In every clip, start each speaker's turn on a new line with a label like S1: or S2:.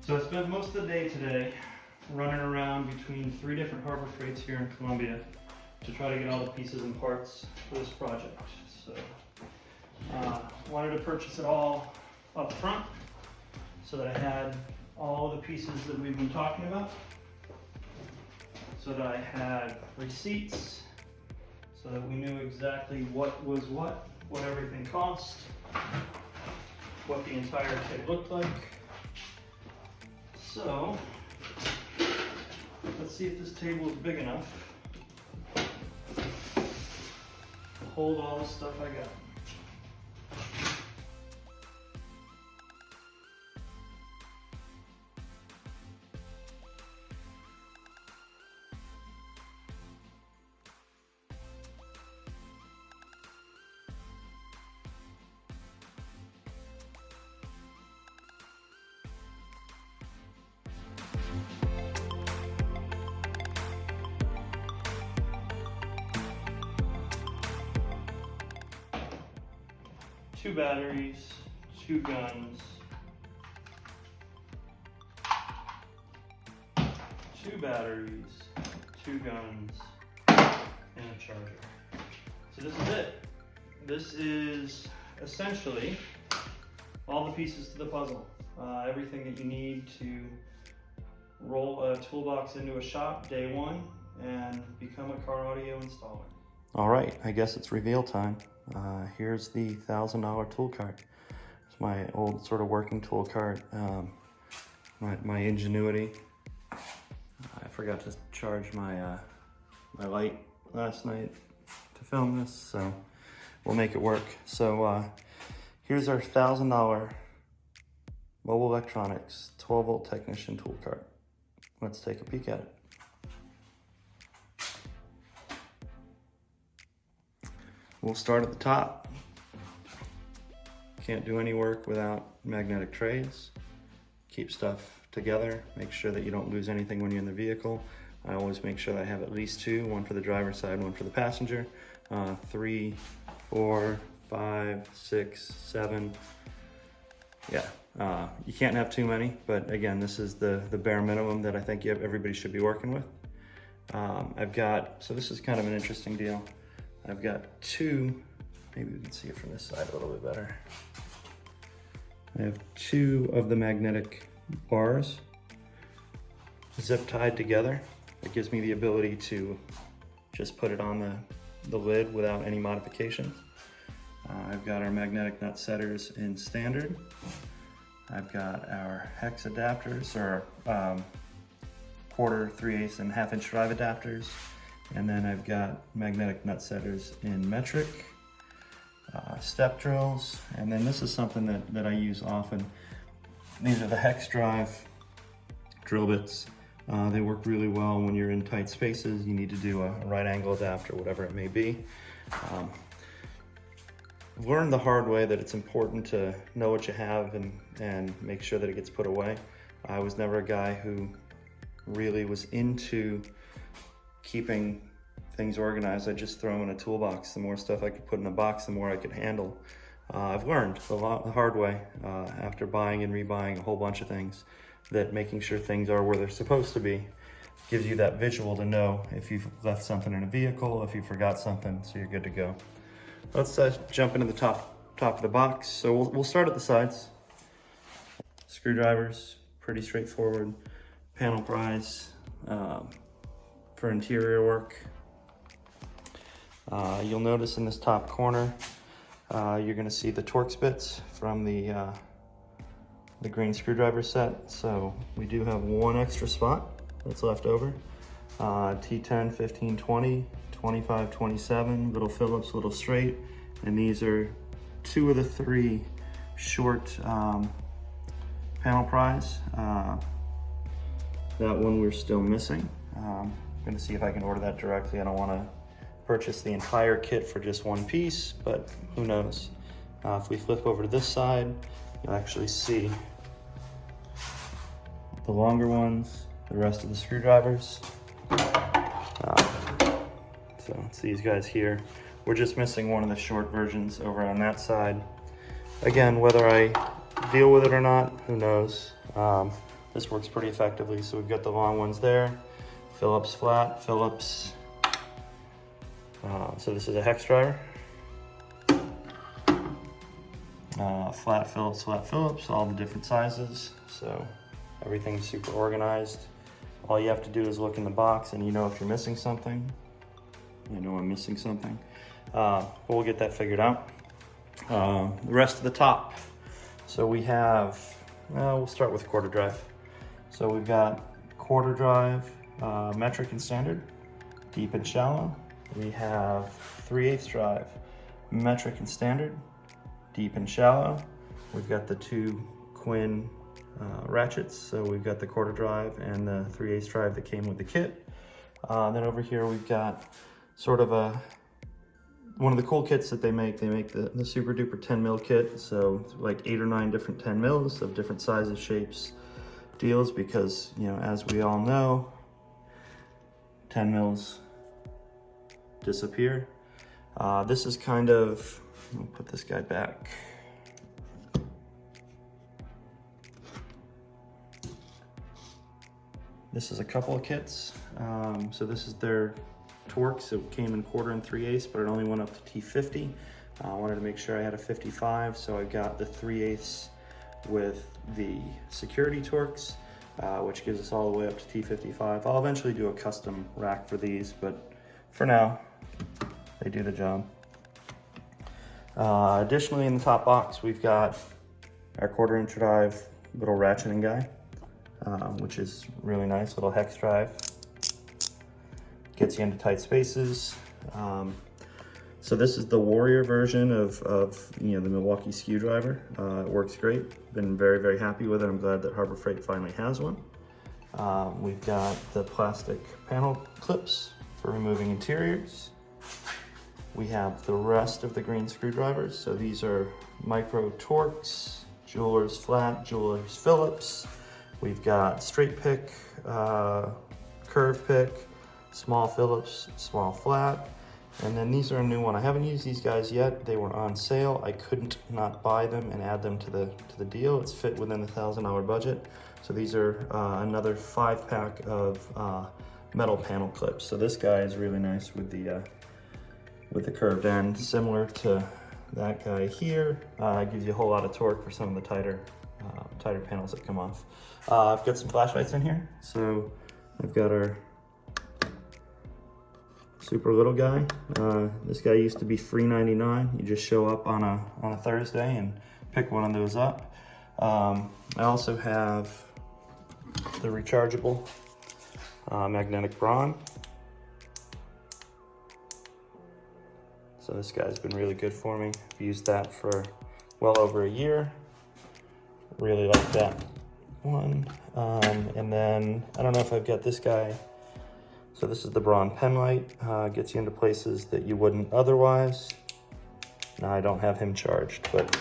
S1: So I spent most of the day today running around between 3 different Harbor Freights here in Columbia to try to get all the pieces and parts for this project. So wanted to purchase it all up front so that I had all the pieces that we've been talking about, so that I had receipts, so that we knew exactly what was what everything cost, what the entire kit looked like. So let's see if this table is big enough to hold all the stuff I got. Two batteries, 2 guns, 2 batteries, 2 guns, and a charger. So this is it. This is essentially all the pieces to the puzzle. Everything that you need to roll a toolbox into a shop day one and become a car audio installer.
S2: All right, I guess it's reveal time. Here's the $1,000 tool cart. It's my old sort of working tool cart. My Ingenuity. I forgot to charge my my light last night to film this, so we'll make it work. So here's our $1,000 Mobile Electronics 12-volt technician tool cart. Let's take a peek at it. We'll start at the top. Can't do any work without magnetic trays. Keep stuff together. Make sure that you don't lose anything when you're in the vehicle. I always make sure that I have at least 2, one for the driver's side, one for the passenger. 3, 4, 5, 6, 7. Yeah, you can't have too many, but again, this is the bare minimum that I think everybody should be working with. So this is kind of an interesting deal. I've got 2, maybe we can see it from this side a little bit better. I have 2 of the magnetic bars zip tied together. It gives me the ability to just put it on the lid without any modifications. I've got our magnetic nut setters in standard. I've got our hex adapters, or 1/4, 3/8, and 1/2 inch drive adapters. And then I've got magnetic nut setters in metric, step drills, and then this is something that I use often. These are the hex drive drill bits. They work really well when you're in tight spaces. You need to do a right angle adapter, whatever it may be. I've learned the hard way that it's important to know what you have and make sure that it gets put away. I was never a guy who really was into keeping things organized. I just throw them in a toolbox. The more stuff I could put in a box, the more I could handle. I've learned the hard way after buying and rebuying a whole bunch of things, that making sure things are where they're supposed to be gives you that visual to know if you've left something in a vehicle, if you forgot something, so you're good to go. Let's jump into the top of the box. So we'll start at the sides. Screwdrivers, pretty straightforward. Panel pries for interior work. You'll notice in this top corner, you're going to see the Torx bits from the green screwdriver set. So we do have 1 extra spot that's left over. T10, 15, 20, 25, 27, little Phillips, little straight. And these are 2 of the 3 short panel pries. That one we're still missing. I'm gonna see if I can order that directly. I don't wanna purchase the entire kit for just 1 piece, but who knows. If we flip over to this side, you'll actually see the longer ones, the rest of the screwdrivers. So it's these guys here. We're just missing one of the short versions over on that side. Again, whether I deal with it or not, who knows. this works pretty effectively. So we've got the long ones there, Phillips flat, Phillips. So this is a hex driver. Flat Phillips, all the different sizes. So everything's super organized. All you have to do is look in the box and you know if you're missing something. I know I'm missing something. But we'll get that figured out. The rest of the top. So we have, we'll start with quarter drive. So we've got quarter drive, metric and standard, deep and shallow. We have 3/8 drive, metric and standard, deep and shallow. We've got the two Quinn ratchets. So we've got the quarter drive and the 3/8 drive that came with the kit. Then over here we've got sort of one of the cool kits that they make the super duper 10 mil kit. So like 8 or 9 different 10 mils of different sizes, shapes, deals, because, you know, as we all know, 10 mils disappear. This is kind of, I'll put this guy back. This is a couple of kits. So this is their Torx. It came in quarter and 3/8, but it only went up to T50. I wanted to make sure I had a 55, so I got the 3/8 with the security Torx, which gives us all the way up to T55. I'll eventually do a custom rack for these, but for now, they do the job. Additionally, in the top box, we've got our 1/4 drive little ratcheting guy, which is really nice, little hex drive. Gets you into tight spaces. So this is the Warrior version of the Milwaukee screwdriver. It works great. Been very, very happy with it. I'm glad that Harbor Freight finally has one. We've got the plastic panel clips for removing interiors. We have the rest of the green screwdrivers. So these are micro Torx, Jeweler's flat, Jeweler's Phillips. We've got straight pick, curve pick, small Phillips, small flat. And then these are a new one. I haven't used these guys yet. They were on sale. I couldn't not buy them and add them to the deal. It's fit within the $1,000 budget. So these are another 5-pack of metal panel clips. So this guy is really nice with the curved end, similar to that guy here. It gives you a whole lot of torque for some of the tighter panels that come off. I've got some flashlights in here. So I've got our super little guy. This guy used to be free $99. You just show up on a Thursday and pick one of those up. I also have the rechargeable magnetic Braun. So this guy's been really good for me. I've used that for well over a year. Really like that one. And then I don't know if I've got this guy. So this is the Braun pen light. Gets you into places that you wouldn't otherwise. Now I don't have him charged, but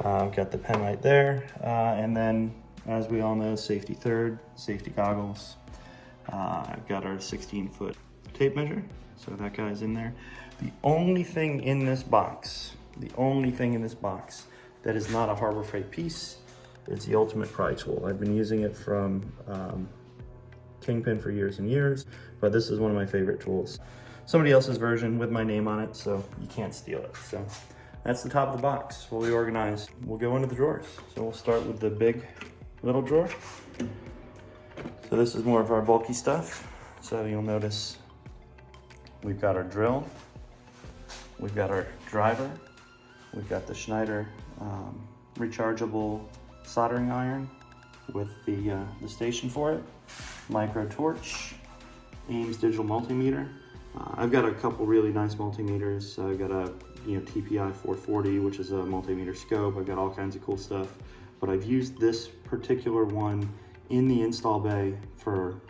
S2: I've got the pen light there. And then, as we all know, safety third, safety goggles. I've got our 16-foot tape measure. So that guy's in there. The only thing in this box that is not a Harbor Freight piece is the Ultimate Pry Tool. I've been using it from Kingpin for years and years, but this is one of my favorite tools. Somebody else's version with my name on it, so you can't steal it. So that's the top of the box, fully organized. We'll go into the drawers. So we'll start with the big little drawer. So this is more of our bulky stuff. So you'll notice we've got our drill, we've got our driver, we've got the Schneider rechargeable soldering iron with the station for it, micro torch, Ames digital multimeter. I've got a couple really nice multimeters. I've got a TPI 440, which is a multimeter scope. I've got all kinds of cool stuff, but I've used this particular one in the install bay for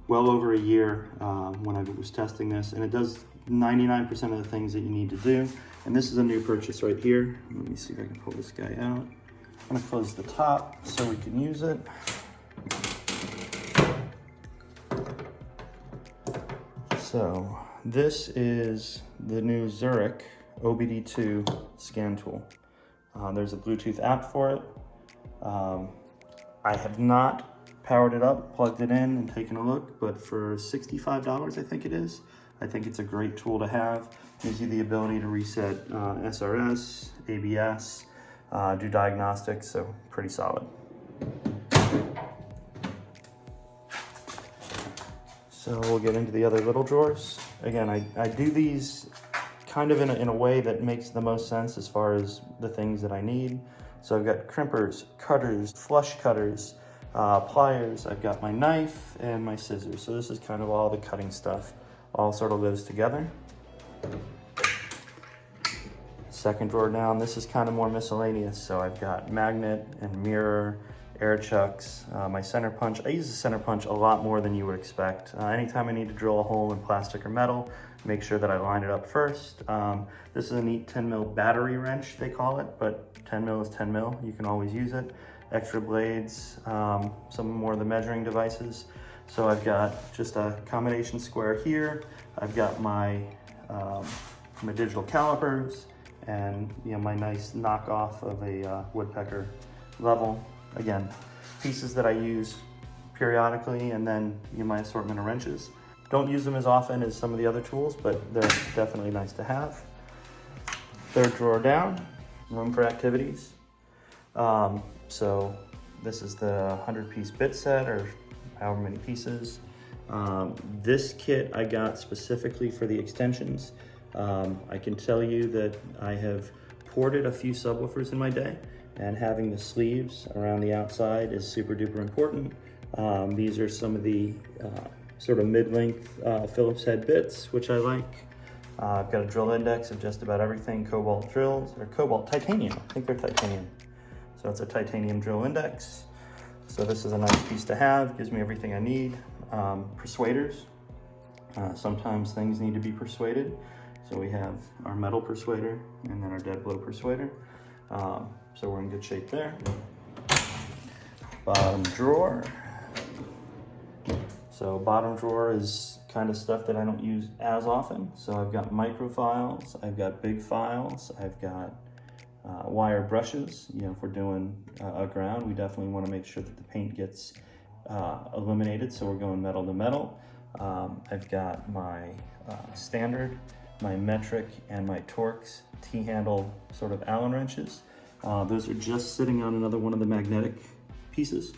S2: well over a year when I was testing this, and it does 99% of the things that you need to do. And this is a new purchase right here. Let me see if I can pull this guy out. I'm gonna close the top so we can use it. So this is the new Zurich OBD2 scan tool. There's a Bluetooth app for it. I have not powered it up, plugged it in, and taken a look, but for $65, I think it is, I think it's a great tool to have. Gives you the ability to reset SRS, ABS, do diagnostics, so pretty solid. So we'll get into the other little drawers. Again, I do these kind of in a way that makes the most sense as far as the things that I need. So I've got crimpers, cutters, flush cutters, pliers, I've got my knife and my scissors. So this is kind of all the cutting stuff, all sort of lives together. Second drawer down, this is kind of more miscellaneous. So I've got magnet and mirror, air chucks, my center punch. I use the center punch a lot more than you would expect. Anytime I need to drill a hole in plastic or metal, make sure that I line it up first. This is a neat 10 mil battery wrench, they call it, but 10 mil is 10 mil. You can always use it. Extra blades, some more of the measuring devices. So I've got just a combination square here. I've got my digital calipers and my nice knockoff of a woodpecker level. Again, pieces that I use periodically, and then my assortment of wrenches. Don't use them as often as some of the other tools, but they're definitely nice to have. Third drawer down, room for activities. So this is the 100-piece bit set, or however many pieces. This kit I got specifically for the extensions. I can tell you that I have ported a few subwoofers in my day, and having the sleeves around the outside is super duper important. These are some of the sort of mid-length Phillips head bits, which I like. I've got a drill index of just about everything, cobalt drills, or cobalt titanium, I think they're titanium. So it's a titanium drill index. So this is a nice piece to have, gives me everything I need. Persuaders, sometimes things need to be persuaded. So we have our metal persuader and then our dead blow persuader. So we're in good shape there. Bottom drawer. So bottom drawer is kind of stuff that I don't use as often. So I've got micro files, I've got big files, I've got wire brushes. If we're doing a ground, we definitely want to make sure that the paint gets eliminated. So we're going metal to metal. I've got my standard, my metric, and my Torx T-handle sort of Allen wrenches. Those are just sitting on another one of the magnetic pieces,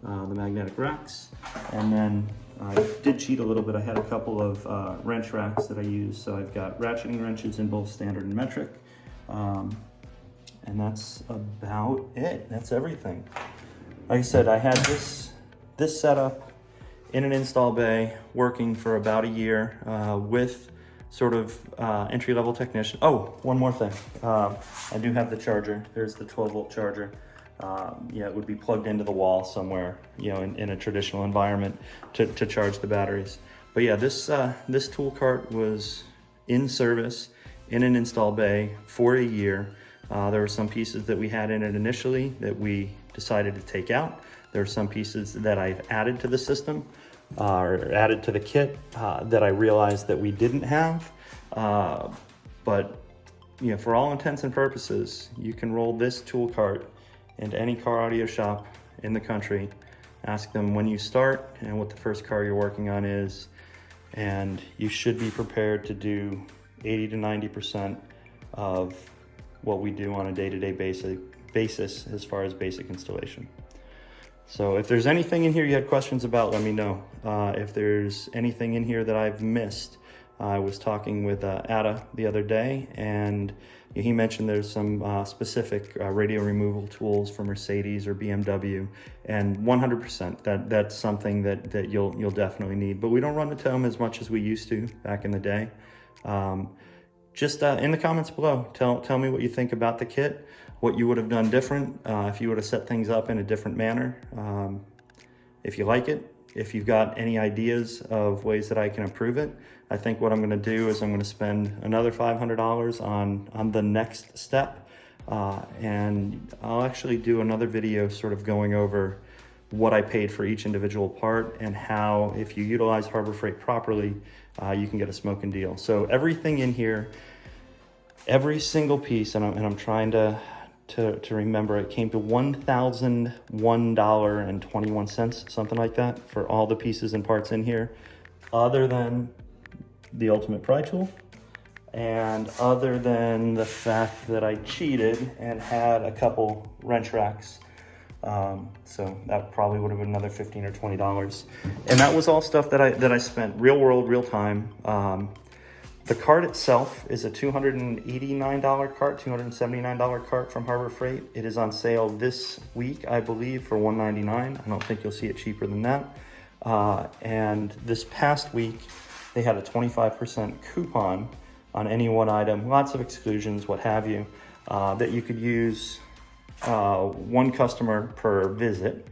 S2: the magnetic racks. And then I did cheat a little bit. I had a couple of wrench racks that I use. So I've got ratcheting wrenches in both standard and metric. And that's about it. That's everything. Like I said, I had this setup in an install bay working for about a year with sort of entry-level technician. Oh, one more thing. I do have the charger. There's the 12-volt charger. It would be plugged into the wall somewhere, in a traditional environment to charge the batteries. But yeah, this tool cart was in service in an install bay for a year. There were some pieces that we had in it initially that we decided to take out. There are some pieces that I've added to the system or added to the kit that I realized that we didn't have. But for all intents and purposes, you can roll this tool cart into any car audio shop in the country, ask them when you start and what the first car you're working on is, and you should be prepared to do 80 to 90% of what we do on a day-to-day basis as far as basic installation. So if there's anything in here you had questions about, let me know. If there's anything in here that I've missed, I was talking with Ada the other day, and he mentioned there's some specific radio removal tools for Mercedes or BMW, and 100% that's something that you'll definitely need. But we don't run the Tome as much as we used to back in the day. Just in the comments below, tell me what you think about the kit, what you would have done different, if you would have set things up in a different manner, if you like it, if you've got any ideas of ways that I can improve it. I think what I'm gonna do is I'm gonna spend another $500 on the next step, and I'll actually do another video sort of going over what I paid for each individual part and how, if you utilize Harbor Freight properly, you can get a smoking deal. So everything in here, every single piece, and I'm trying to to remember. It came to $1,001.21, something like that, for all the pieces and parts in here, other than the Ultimate Pry Tool, and other than the fact that I cheated and had a couple wrench racks. So that probably would have been another $15 or $20. And that was all stuff that I spent real world, real time. The cart itself is a $289 cart, $279 cart from Harbor Freight. It is on sale this week, I believe, for $199. I don't think you'll see it cheaper than that. And this past week, they had a 25% coupon on any one item, lots of exclusions, what have you, that you could use one customer per visit.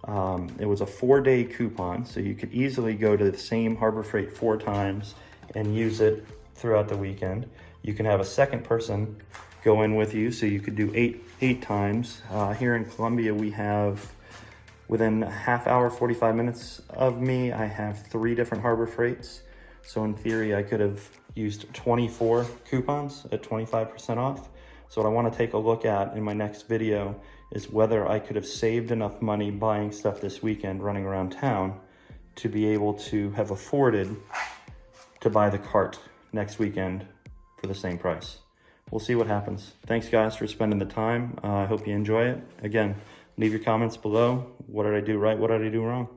S2: It was a 4-day coupon, so you could easily go to the same Harbor Freight 4 times and use it throughout the weekend. You can have a second person go in with you, so you could do eight times. Here in Columbia, we have, within a half hour, 45 minutes of me, I have 3 different Harbor Freights. So in theory, I could have used 24 coupons at 25% off. So what I want to take a look at in my next video is whether I could have saved enough money buying stuff this weekend running around town to be able to have afforded to buy the cart next weekend for the same price. We'll see what happens. Thanks guys for spending the time. I hope you enjoy it. Again, leave your comments below. What did I do right? What did I do wrong?